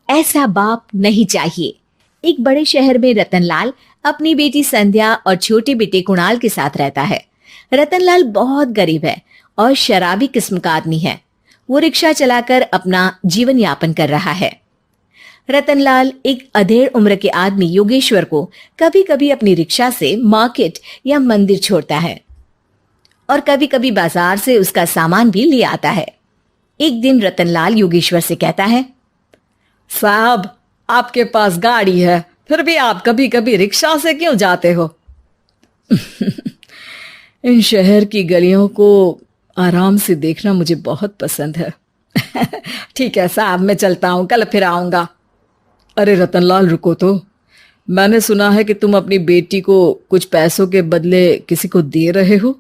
ऐसा बाप नहीं चाहिए। एक बड़े शहर में रतनलाल अपनी बेटी संध्या और छोटे बेटे कुणाल के साथ रहता है। रतनलाल बहुत गरीब है और शराबी किस्म का आदमी है। वो रिक्शा चलाकर अपना जीवन यापन कर रहा है। रतनलाल एक अधेड़ उम्र के आदमी योगेश्वर को कभी कभी अपनी रिक्शा से मार्केट या मंदिर छोड़ता है और कभी कभी बाजार से उसका सामान भी ले आता है। एक दिन रतनलाल योगेश्वर से कहता है, साहब, आपके पास गाड़ी है, फिर भी आप कभी कभी रिक्शा से क्यों जाते हो? इन शहर की गलियों को आराम से देखना मुझे बहुत पसंद है। ठीक है साहब, मैं चलता हूँ, कल फिर आऊंगा। अरे रतनलाल, रुको तो। मैंने सुना है कि तुम अपनी बेटी को कुछ पैसों के बदले किसी को दे रहे हो।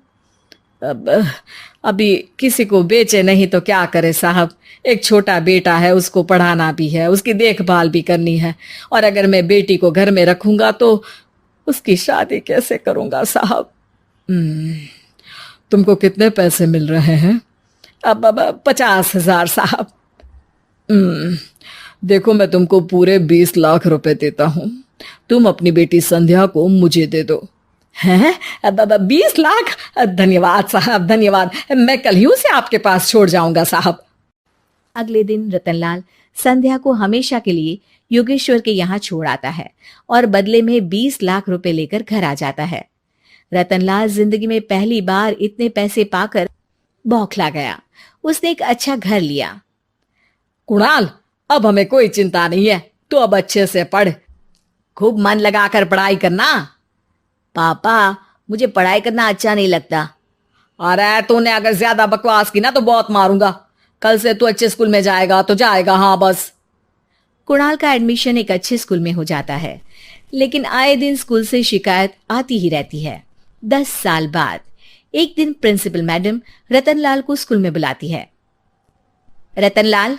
अभी किसी को बेचे नहीं तो क्या करे साहब। एक छोटा बेटा है, उसको पढ़ाना भी है, उसकी देखभाल भी करनी है, और अगर मैं बेटी को घर में रखूंगा तो उसकी शादी कैसे करूंगा साहब। तुमको कितने पैसे मिल रहे हैं? अब 50,000 साहब। देखो, मैं तुमको पूरे 20 लाख रुपए देता हूँ। तुम अपनी बेटी संध्या को मुझे दे दो। हैं? 20 लाख? धन्यवाद साहब, धन्यवाद। मैं कल ही उसे आपके पास छोड़ जाऊंगा साहब। अगले दिन रतनलाल संध्या को हमेशा के लिए योगेश्वर के यहाँ छोड़ आता है और बदले में 20 लाख रुपए लेकर घर आ जाता है। रतनलाल जिंदगी में पहली बार इतने पैसे पाकर बौखला गया। उसने एक अच्छा घर लिया। कुणाल, अब हमें कोई चिंता नहीं है, तू अब अच्छे से पढ़, खूब मन लगाकर पढ़ाई करना। पापा, मुझे पढ़ाई करना अच्छा नहीं लगता। अरे तूने अगर ज्यादा बकवास की ना तो बहुत मारूंगा। कल से तू अच्छे स्कूल में जाएगा तो जाएगा, हाँ बस। कुणाल का एडमिशन एक अच्छे स्कूल में हो जाता है, लेकिन आए दिन स्कूल से शिकायत आती ही रहती है। 10 साल बाद एक दिन प्रिंसिपल मैडम रतनलाल को स्कूल में बुलाती है। रतनलाल,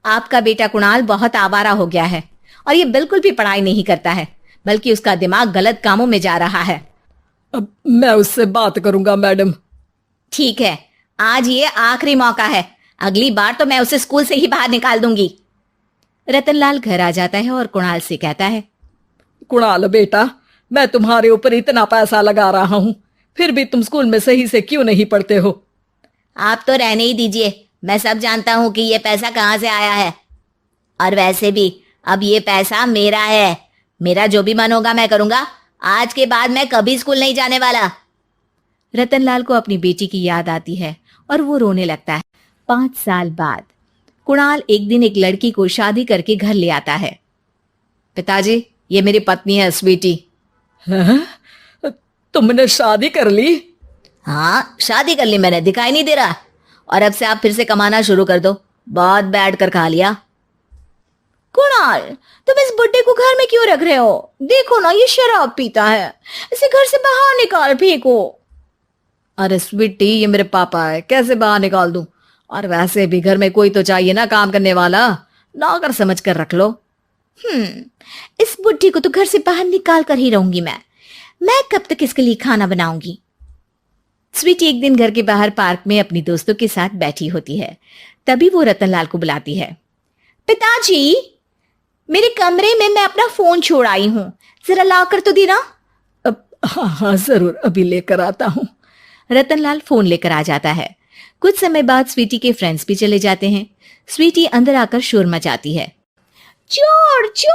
आपका बेटा कुणाल बहुत आवारा हो गया है और ये बिल्कुल भी पढ़ाई नहीं करता है, बल्कि उसका दिमाग गलत कामों में जा रहा है। अब मैं उससे बात करूंगा मैडम। ठीक है, आज ये आखिरी मौका है, अगली बार तो मैं उसे स्कूल से ही बाहर निकाल दूंगी। रतनलाल घर आ जाता है और कुणाल से कहता है, कुणाल बेटा, मैं तुम्हारे ऊपर इतना पैसा लगा रहा हूं, फिर भी तुम स्कूल में सही से क्यों नहीं पढ़ते हो? आप तो रहने ही दीजिए, मैं सब जानता हूं कि ये पैसा कहां से आया है। और वैसे भी अब ये पैसा मेरा है, मेरा जो भी मन होगा मैं करूंगा। आज के बाद मैं कभी स्कूल नहीं जाने वाला। रतनलाल को अपनी बेटी की याद आती है और वो रोने लगता है। 5 साल बाद कुणाल एक दिन एक लड़की को शादी करके घर ले आता है। पिताजी, ये मेरी पत्नी है स्वीटी। तुमने शादी कर ली? हाँ, शादी कर ली मैंने, दिखाई नहीं दे रहा? और अब से आप फिर से कमाना शुरू कर दो, बहुत बैठ कर खा लिया। कुणाल, तुम इस बुड्ढे को घर में क्यों रख रहे हो? देखो ना, ये शराब पीता है, इसे घर से बाहर निकाल फेंको। अरे स्वीटी, ये मेरे पापा है, कैसे बाहर निकाल दूं? और वैसे भी घर में कोई तो चाहिए ना काम करने वाला, नौकर समझ कर रख लो। इस बुड्ढी को तो घर से बाहर निकाल कर ही रहूंगी मैं कब तक इसके लिए खाना बनाऊंगी? स्वीटी एक दिन घर के बाहर पार्क में अपनी दोस्तों के साथ बैठी होती है। तभी वो रतनलाल को बुलाती है। पिताजी, मेरे कमरे में मैं अपना फोन छोड़ आई हूं, जरा ला कर तो देना। हाँ जरूर, अभी लेकर आता हूँ। रतनलाल फोन लेकर आ जाता है। कुछ समय बाद स्वीटी के फ्रेंड्स भी चले जाते हैं। स्वीटी अंदर आकर शोर मचाती है, चोर चोर।